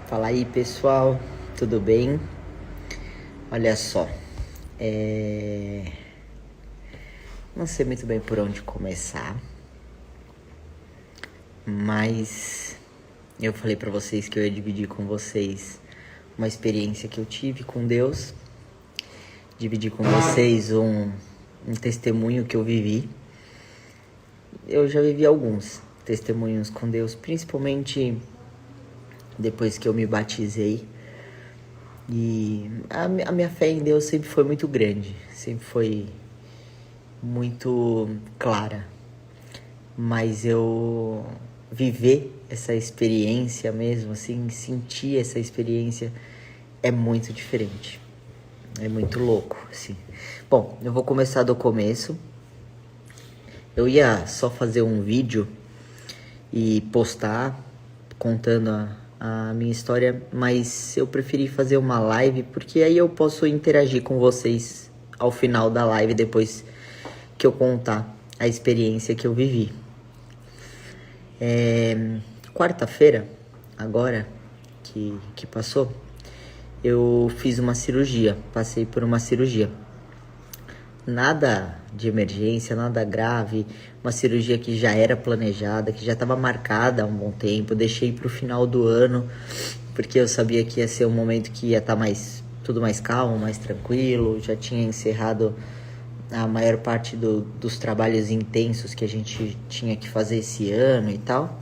Fala aí, pessoal, tudo bem? Olha só, não sei muito bem por onde começar, mas eu falei pra vocês que eu ia dividir com vocês uma experiência que eu tive com Deus, dividir com vocês um testemunho que eu vivi. Eu já vivi alguns testemunhos com Deus, principalmente depois que eu me batizei. E a minha fé em Deus sempre foi muito grande, sempre foi muito clara. Mas eu viver essa experiência mesmo, assim, sentir essa experiência é muito diferente. É muito louco, assim. Bom, eu vou começar do começo. Eu ia só fazer um vídeo e postar contando a minha história, mas eu preferi fazer uma live porque aí eu posso interagir com vocês ao final da live, depois que eu contar a experiência que eu vivi. Quarta-feira, agora que passou, eu fiz uma cirurgia, passei por uma cirurgia. Nada de emergência, nada grave, uma cirurgia que já era planejada, que já estava marcada há um bom tempo. Eu deixei para o final do ano, porque eu sabia que ia ser um momento que ia estar tudo mais calmo, mais tranquilo. Já tinha encerrado a maior parte dos trabalhos intensos que a gente tinha que fazer esse ano e tal.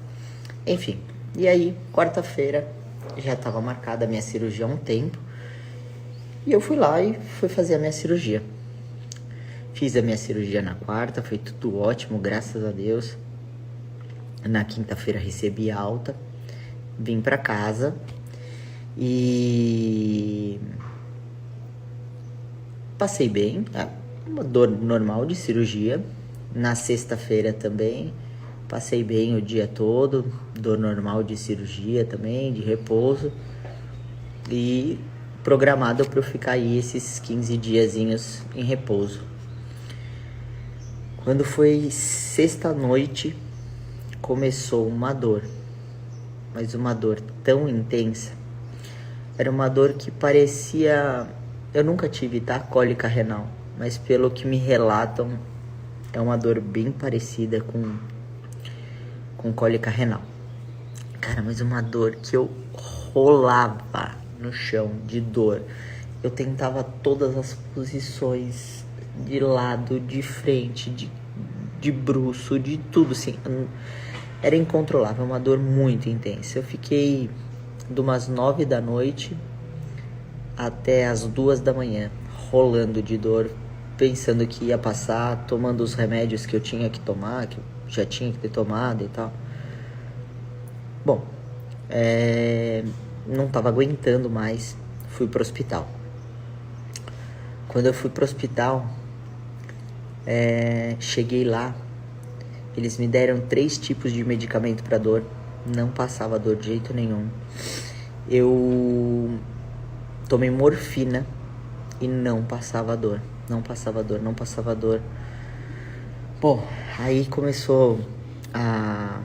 Enfim, e aí, quarta-feira, já estava marcada a minha cirurgia há um tempo. E eu fui lá e fui fazer a minha cirurgia. Fiz a minha cirurgia na quarta, foi tudo ótimo, graças a Deus. Na quinta-feira recebi alta, vim pra casa e passei bem, uma dor normal de cirurgia. Na sexta-feira também, passei bem o dia todo, dor normal de cirurgia também, de repouso. E programado para eu ficar aí esses 15 diazinhos em repouso. Quando foi sexta-noite, começou uma dor, mas uma dor tão intensa. Era uma dor que parecia... Eu nunca tive, tá? Cólica renal, mas pelo que me relatam, é uma dor bem parecida com cólica renal. Cara, mas uma dor que eu rolava no chão de dor. Eu tentava todas as posições, de lado, de frente, de bruço, de tudo, assim. Era incontrolável, uma dor muito intensa. Eu fiquei de umas 9 da noite até as 2 da manhã, rolando de dor, pensando que ia passar, tomando os remédios que eu tinha que tomar, que eu já tinha que ter tomado e tal. Bom, não tava aguentando mais, fui pro hospital. Quando eu fui pro hospital, cheguei lá, eles me deram 3 tipos de medicamento para dor, não passava dor de jeito nenhum. Eu tomei morfina e não passava dor, não passava dor, não passava dor. Bom, aí começou a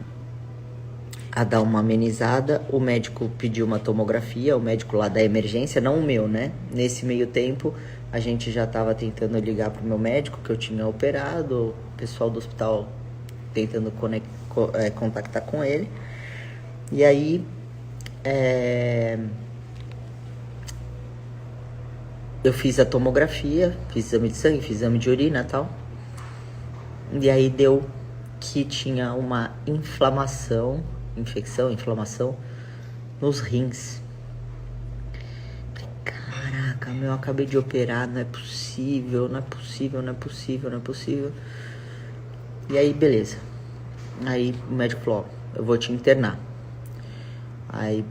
dar uma amenizada. O médico pediu uma tomografia, o médico lá da emergência, não o meu, né? Nesse meio tempo, a gente já estava tentando ligar pro meu médico, que eu tinha operado, o pessoal do hospital tentando contactar com ele. E aí, eu fiz a tomografia, fiz exame de sangue, fiz exame de urina e tal. E aí deu que tinha uma inflamação nos rins. Caraca, eu acabei de operar, não é possível. E aí, beleza. Aí o médico falou, ó, eu vou te internar. Aí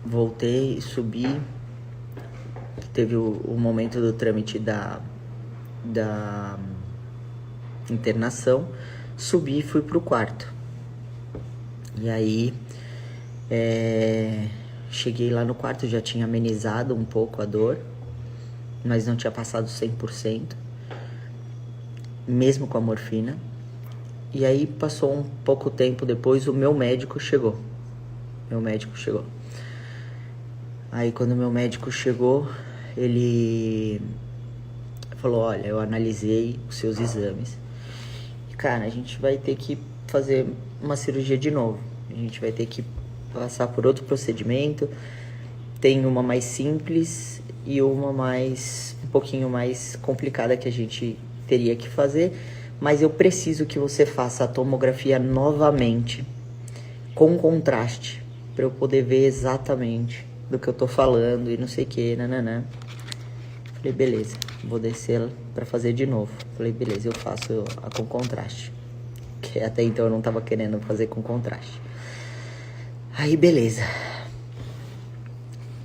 voltei, subi. Teve o momento do trâmite da internação. Subi e fui pro quarto. E aí, cheguei lá no quarto, já tinha amenizado um pouco a dor, mas não tinha passado 100%, mesmo com a morfina. E aí, passou um pouco tempo depois, o meu médico chegou. Aí quando meu médico chegou, ele falou, olha, eu analisei os seus exames. E, cara, a gente vai ter que fazer uma cirurgia de novo. A gente vai ter que passar por outro procedimento. Tem uma mais simples e uma um pouquinho mais complicada que a gente teria que fazer. Mas eu preciso que você faça a tomografia novamente, com contraste, para eu poder ver exatamente do que eu tô falando e não sei o que, nananã. Falei, beleza, vou descer pra fazer de novo. Falei, beleza, eu faço a com contraste. Que até então eu não tava querendo fazer com contraste. Aí, beleza.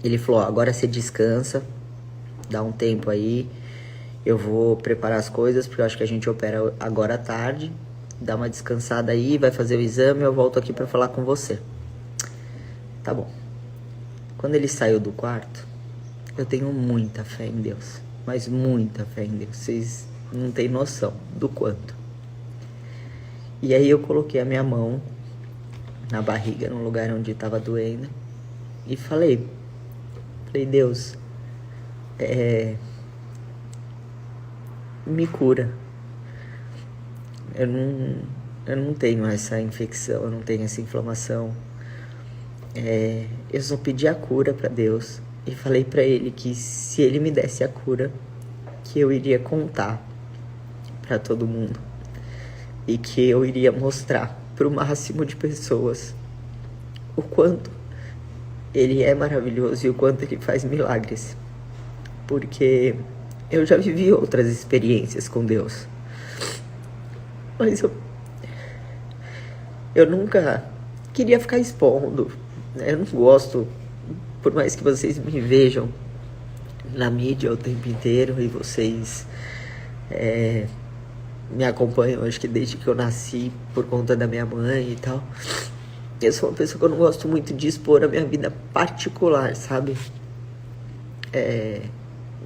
Ele falou, ó, agora você descansa, dá um tempo aí. Eu vou preparar as coisas, porque eu acho que a gente opera agora à tarde. Dá uma descansada aí, vai fazer o exame, eu volto aqui pra falar com você. Tá bom. Quando ele saiu do quarto, eu tenho muita fé em Deus. Mas muita fé em Deus. Vocês não têm noção do quanto. E aí eu coloquei a minha mão na barriga, no lugar onde estava doendo. E falei, Deus, me cura. Eu não tenho essa infecção, eu não tenho essa inflamação. Eu só pedi a cura para Deus e falei para ele que se ele me desse a cura, que eu iria contar para todo mundo e que eu iria mostrar para o máximo de pessoas o quanto ele é maravilhoso e o quanto ele faz milagres, porque eu já vivi outras experiências com Deus, mas eu nunca queria ficar expondo, né? Eu não gosto, por mais que vocês me vejam na mídia o tempo inteiro e vocês me acompanham, acho que desde que eu nasci, por conta da minha mãe e tal. Eu sou uma pessoa que eu não gosto muito de expor a minha vida particular, sabe?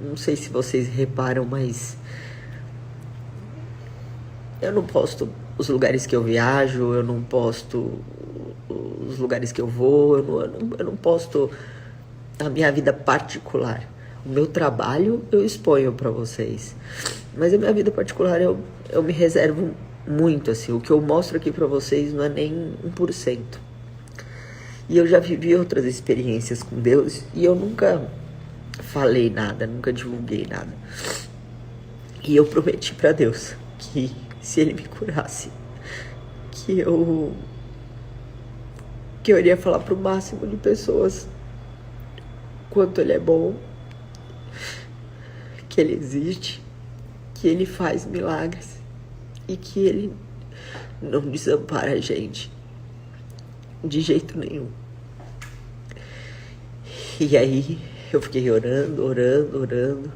Não sei se vocês reparam, mas eu não posto os lugares que eu viajo, eu não posto os lugares que eu vou, eu não posto a minha vida particular. O meu trabalho eu exponho pra vocês, mas a minha vida particular eu me reservo muito, assim. O que eu mostro aqui pra vocês não é nem 1%. E eu já vivi outras experiências com Deus e eu nunca falei nada, nunca divulguei nada. E eu prometi pra Deus que se ele me curasse, que eu iria falar pro máximo de pessoas quanto ele é bom, que ele existe, que ele faz milagres e que ele não desampara a gente de jeito nenhum. E aí eu fiquei orando.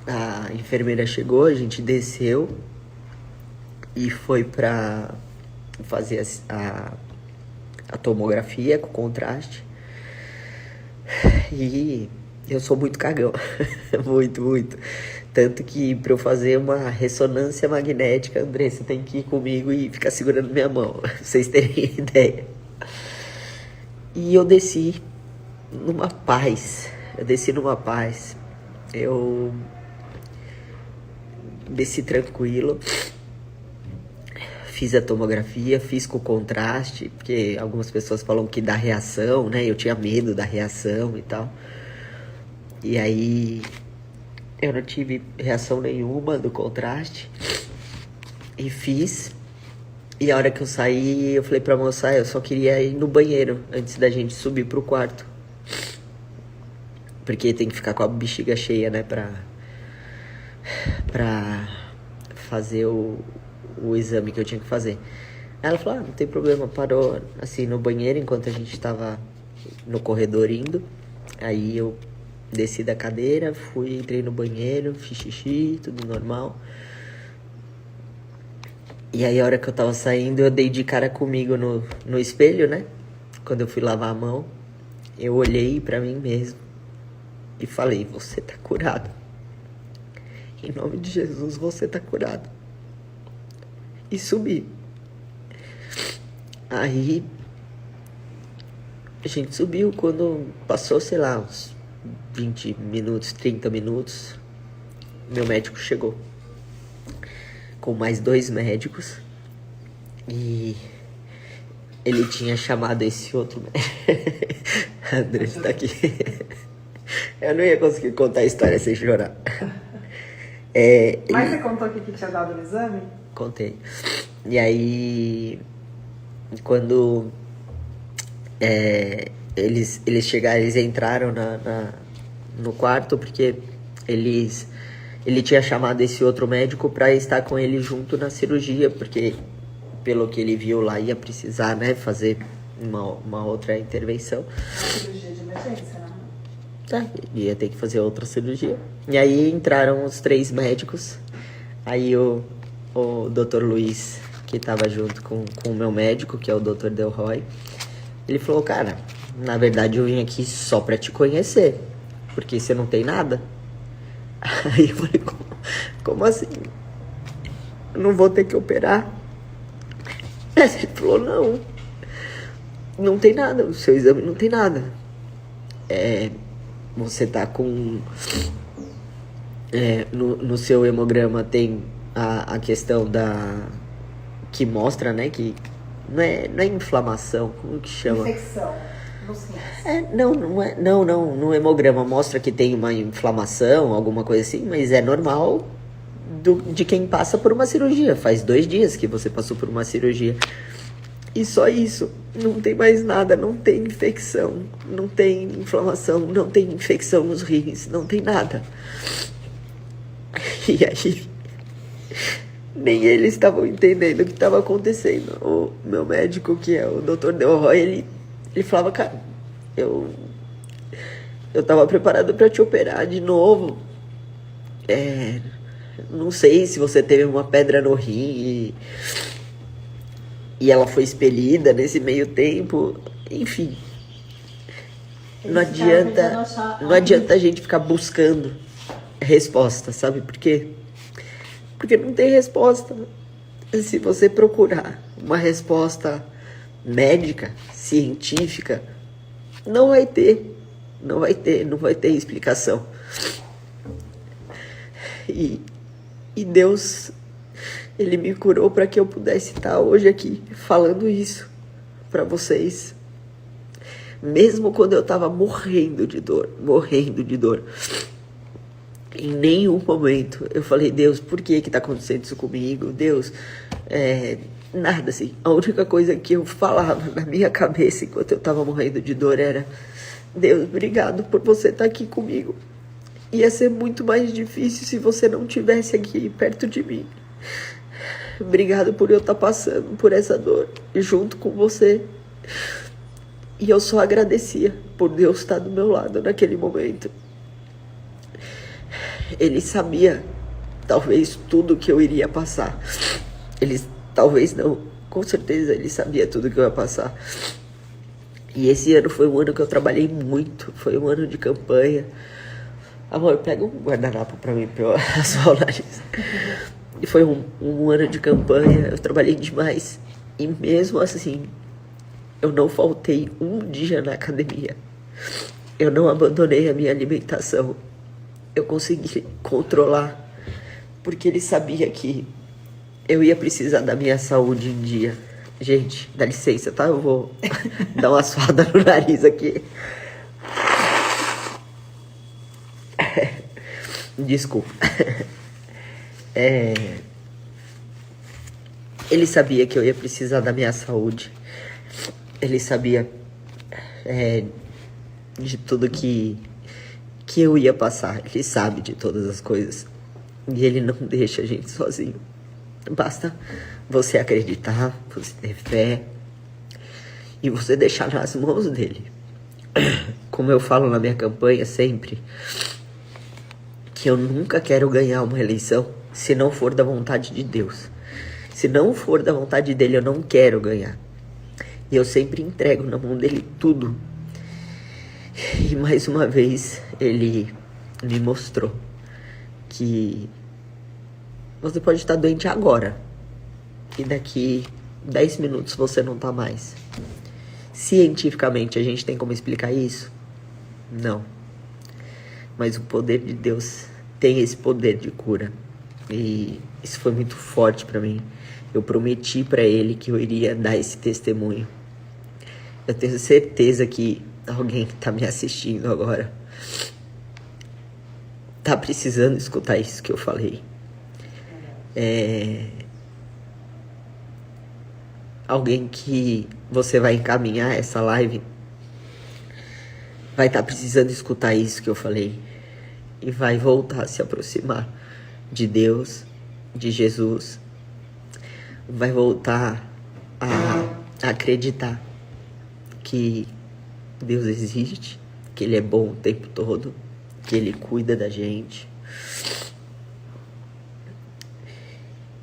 A enfermeira chegou, a gente desceu e foi pra fazer a tomografia com contraste. E eu sou muito cagão, muito. Tanto que pra eu fazer uma ressonância magnética, André, você tem que ir comigo e ficar segurando minha mão, pra vocês terem ideia. E eu desci numa paz, eu desci tranquilo, fiz a tomografia, fiz com contraste, porque algumas pessoas falam que dá reação, né? Eu tinha medo da reação e tal. E aí eu não tive reação nenhuma do contraste e fiz. E a hora que eu saí, eu falei pra moça, eu só queria ir no banheiro antes da gente subir pro quarto. Porque tem que ficar com a bexiga cheia, né, pra fazer o exame que eu tinha que fazer. Aí ela falou, não tem problema, parou assim no banheiro enquanto a gente tava no corredor indo. Aí eu desci da cadeira, entrei no banheiro, fiz xixi, tudo normal. E aí a hora que eu tava saindo, eu dei de cara comigo no espelho, né? Quando eu fui lavar a mão, eu olhei pra mim mesmo e falei, você tá curado. Em nome de Jesus, você tá curado. E subi. Aí A gente subiu quando passou, sei lá, uns 20 minutos, 30 minutos. Meu médico chegou com mais 2 médicos e ele tinha chamado esse outro médico. André está aqui. Eu não ia conseguir contar a história sem chorar. Mas você contou aqui que tinha dado o exame? Contei. E aí, quando eles chegaram, eles entraram no quarto, porque ele tinha chamado esse outro médico para estar com ele junto na cirurgia, porque pelo que ele viu lá ia precisar, né, fazer uma outra intervenção. Uma cirurgia de emergência, né? Tá, ia ter que fazer outra cirurgia. E aí entraram os 3 médicos. Aí o Dr. Luiz, que tava junto com o meu médico, que é o Dr. Delroy, ele falou, cara, na verdade eu vim aqui só pra te conhecer, porque você não tem nada. Aí eu falei, como assim? Eu não vou ter que operar? Ele falou, não tem nada, o seu exame não tem nada. Você tá com... no seu hemograma tem a questão da... que mostra, né, que não é inflamação, como que chama? Infecção nos rins. Não, no hemograma mostra que tem uma inflamação, alguma coisa assim, mas é normal de quem passa por uma cirurgia. Faz 2 dias que você passou por uma cirurgia. E só isso, não tem mais nada, não tem infecção, não tem inflamação, não tem infecção nos rins, não tem nada. E aí, nem eles estavam entendendo o que estava acontecendo. O meu médico, que é o Dr. Delroy, ele falava, cara, eu tava preparado para te operar de novo. Não sei se você teve uma pedra no rim e ela foi expelida nesse meio tempo. Enfim, não adianta a gente ficar buscando resposta, sabe por quê? Porque não tem resposta. Se você procurar uma resposta médica, científica, não vai ter explicação. E Deus, Ele me curou para que eu pudesse estar hoje aqui falando isso para vocês. Mesmo quando eu estava morrendo de dor. Em nenhum momento eu falei, Deus, por que tá acontecendo isso comigo? Deus, nada assim. A única coisa que eu falava na minha cabeça enquanto eu tava morrendo de dor era, Deus, obrigado por você estar aqui comigo. Ia ser muito mais difícil se você não estivesse aqui perto de mim. Obrigado por eu estar passando por essa dor junto com você. E eu só agradecia por Deus estar do meu lado naquele momento. Ele sabia, talvez, tudo que eu iria passar. Talvez não, com certeza ele sabia tudo que eu ia passar. E esse ano foi um ano que eu trabalhei muito, foi um ano de campanha. Amor, pega um guardanapo pra mim, pra eu assoar o nariz. E foi um ano de campanha, eu trabalhei demais. E mesmo assim, eu não faltei um dia na academia. Eu não abandonei a minha alimentação. Eu consegui controlar, porque ele sabia que eu ia precisar da minha saúde em dia. Gente, dá licença, tá? Eu vou dar uma suada no nariz aqui. Desculpa. Ele sabia que eu ia precisar da minha saúde. Ele sabia de tudo que eu ia passar. Ele sabe de todas as coisas. E ele não deixa a gente sozinho. Basta você acreditar, você ter fé e você deixar nas mãos dele. Como eu falo na minha campanha sempre, que eu nunca quero ganhar uma eleição se não for da vontade de Deus. Se não for da vontade dele, eu não quero ganhar. E eu sempre entrego na mão dele tudo. E mais uma vez, ele me mostrou que você pode estar doente agora. E daqui 10 minutos você não tá mais. Cientificamente, a gente tem como explicar isso? Não. Mas o poder de Deus tem esse poder de cura. E isso foi muito forte para mim. Eu prometi para ele que eu iria dar esse testemunho. Eu tenho certeza que alguém que tá me assistindo agora tá precisando escutar isso que eu falei. Alguém que você vai encaminhar essa live vai estar precisando escutar isso que eu falei e vai voltar a se aproximar de Deus, de Jesus, vai voltar a acreditar que Deus existe, que Ele é bom o tempo todo, que Ele cuida da gente.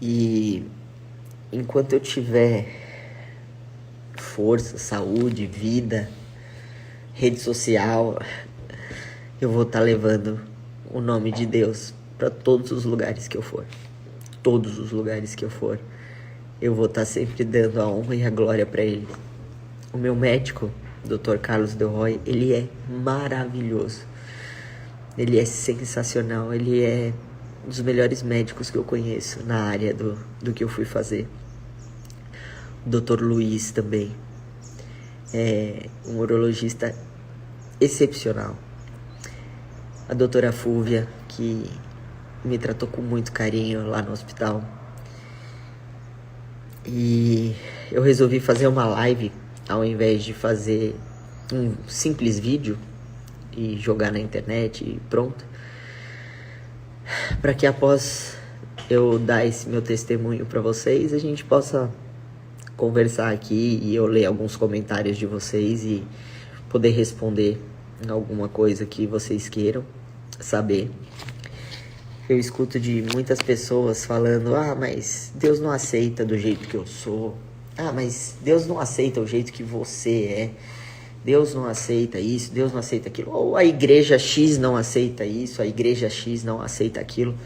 E enquanto eu tiver força, saúde, vida, rede social, eu vou estar levando o nome de Deus para todos os lugares que eu for. Todos os lugares que eu for, eu vou estar sempre dando a honra e a glória para Ele. O meu médico, Dr. Carlos Delroy, ele é maravilhoso. Ele é sensacional. Ele é um dos melhores médicos que eu conheço na área do que eu fui fazer. O Dr. Luiz também é um urologista excepcional. A doutora Fúvia, que me tratou com muito carinho lá no hospital. E eu resolvi fazer uma live ao invés de fazer um simples vídeo e jogar na internet e pronto. Para que após eu dar esse meu testemunho para vocês, a gente possa conversar aqui e eu ler alguns comentários de vocês e poder responder alguma coisa que vocês queiram saber. Eu escuto de muitas pessoas falando: mas Deus não aceita do jeito que eu sou. Mas Deus não aceita o jeito que você é. Deus não aceita isso, Deus não aceita aquilo. Ou a igreja X não aceita isso, a igreja X não aceita aquilo.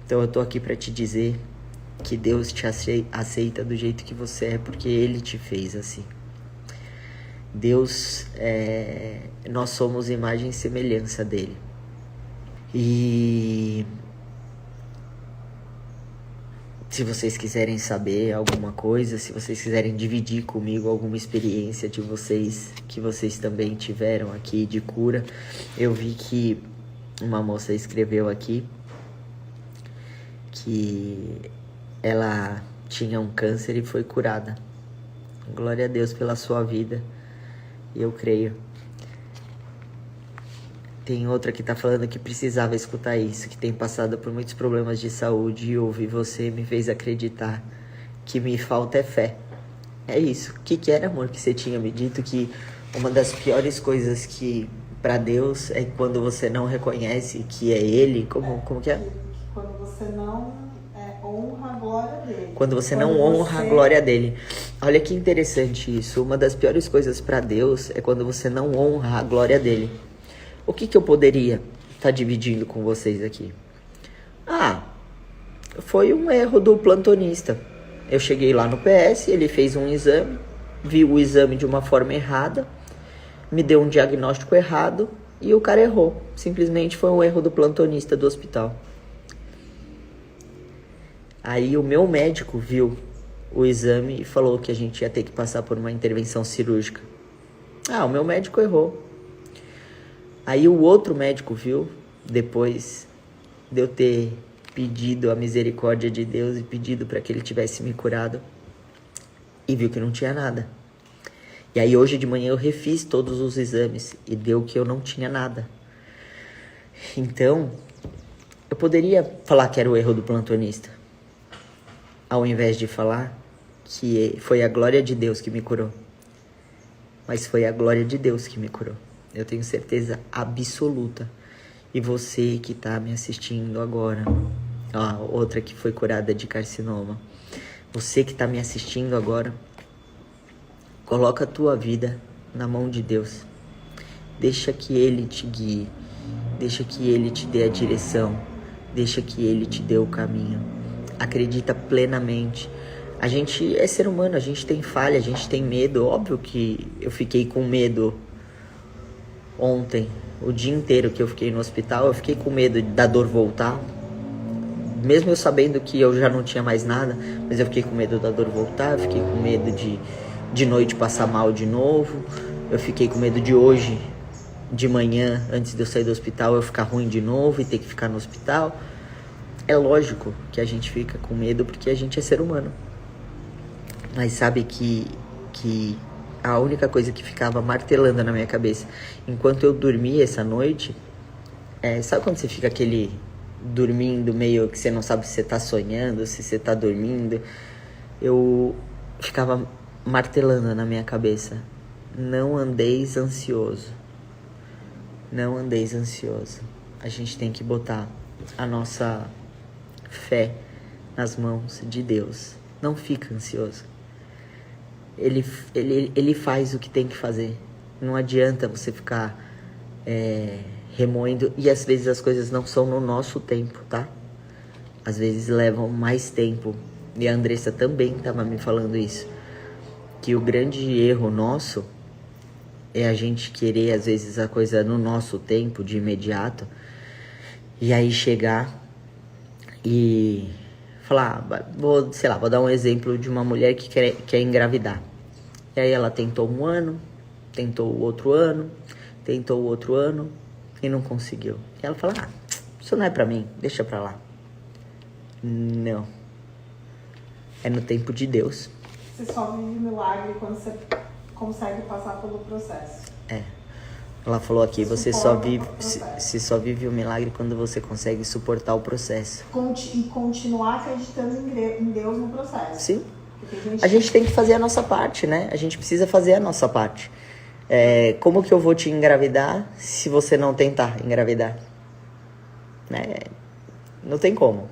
Então eu tô aqui para te dizer que Deus te aceita do jeito que você é, porque Ele te fez assim. Deus, nós somos imagem e semelhança dEle. E se vocês quiserem saber alguma coisa, se vocês quiserem dividir comigo alguma experiência de vocês, que vocês também tiveram aqui de cura, eu vi que uma moça escreveu aqui que ela tinha um câncer e foi curada. Glória a Deus pela sua vida. E eu creio. Tem outra que tá falando que precisava escutar isso, que tem passado por muitos problemas de saúde e ouvir você me fez acreditar que me falta é fé. É isso. O que era, amor, que você tinha me dito? Que uma das piores coisas que para Deus é quando você não reconhece que é Ele. Como que é? Quando você não honra a glória dele. Quando você não honra a glória dele. Olha que interessante isso. Uma das piores coisas para Deus é quando você não honra a glória dele. O que eu poderia estar dividindo com vocês aqui? Foi um erro do plantonista. Eu cheguei lá no PS, ele fez um exame, viu o exame de uma forma errada, me deu um diagnóstico errado e o cara errou. Simplesmente foi um erro do plantonista do hospital. Aí o meu médico viu o exame e falou que a gente ia ter que passar por uma intervenção cirúrgica. O meu médico errou. Aí o outro médico viu, depois de eu ter pedido a misericórdia de Deus e pedido para que ele tivesse me curado, e viu que não tinha nada. E aí hoje de manhã eu refiz todos os exames e deu que eu não tinha nada. Então, eu poderia falar que era o erro do plantonista, ao invés de falar que foi a glória de Deus que me curou. Mas foi a glória de Deus que me curou. Eu tenho certeza absoluta. E você que tá me assistindo agora, outra que foi curada de carcinoma. Você que tá me assistindo agora, coloca a tua vida na mão de Deus. Deixa que Ele te guie. Deixa que Ele te dê a direção. Deixa que Ele te dê o caminho. Acredita plenamente. A gente é ser humano, a gente tem falha, a gente tem medo. Óbvio que eu fiquei com medo ontem, o dia inteiro que eu fiquei no hospital, eu fiquei com medo da dor voltar. Mesmo eu sabendo que eu já não tinha mais nada, mas eu fiquei com medo da dor voltar, eu fiquei com medo de noite passar mal de novo, eu fiquei com medo de hoje, de manhã, antes de eu sair do hospital, eu ficar ruim de novo e ter que ficar no hospital. É lógico que a gente fica com medo porque a gente é ser humano. Mas sabe que a única coisa que ficava martelando na minha cabeça enquanto eu dormia essa noite, sabe quando você fica dormindo meio que você não sabe se você tá sonhando, se você tá dormindo? Eu ficava martelando na minha cabeça: não andeis ansioso. Não andeis ansioso. A gente tem que botar a nossa fé nas mãos de Deus. Não fica ansioso. Ele faz o que tem que fazer. Não adianta você ficar remoendo. E às vezes as coisas não são no nosso tempo, tá? Às vezes levam mais tempo. E a Andressa também estava me falando isso. Que o grande erro nosso é a gente querer, às vezes, a coisa no nosso tempo, de imediato. E aí chegar e falar, vou dar um exemplo de uma mulher que quer engravidar. E aí ela tentou um ano, tentou o outro ano, tentou o outro ano e não conseguiu. E ela fala, isso não é pra mim, deixa pra lá. Não. É no tempo de Deus. Você só vive milagre quando você consegue passar pelo processo. Ela falou aqui, você só vive o milagre quando você consegue suportar o processo. E continuar acreditando em Deus no processo. Sim. A gente tem que fazer a nossa parte, né? A gente precisa fazer a nossa parte. Como que eu vou te engravidar se você não tentar engravidar? Não tem como.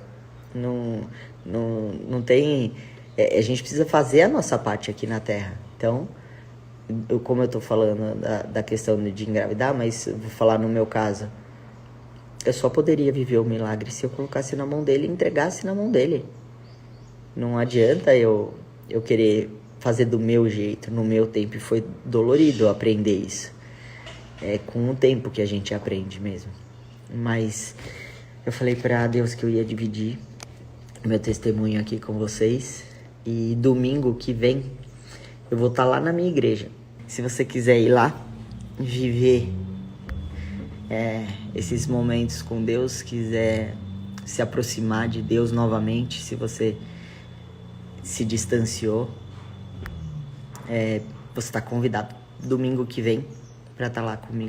Não tem... a gente precisa fazer a nossa parte aqui na Terra. Então... como eu tô falando da questão de engravidar, mas vou falar no meu caso, eu só poderia viver o milagre se eu colocasse na mão dele e entregasse na mão dele. Não adianta eu querer fazer do meu jeito, no meu tempo, e foi dolorido aprender isso. É com o tempo que a gente aprende mesmo. Mas eu falei pra Deus que eu ia dividir meu testemunho aqui com vocês, e domingo que vem eu vou estar lá na minha igreja. Se você quiser ir lá, viver esses momentos com Deus, quiser se aproximar de Deus novamente, se você se distanciou, você está convidado domingo que vem para estar lá comigo.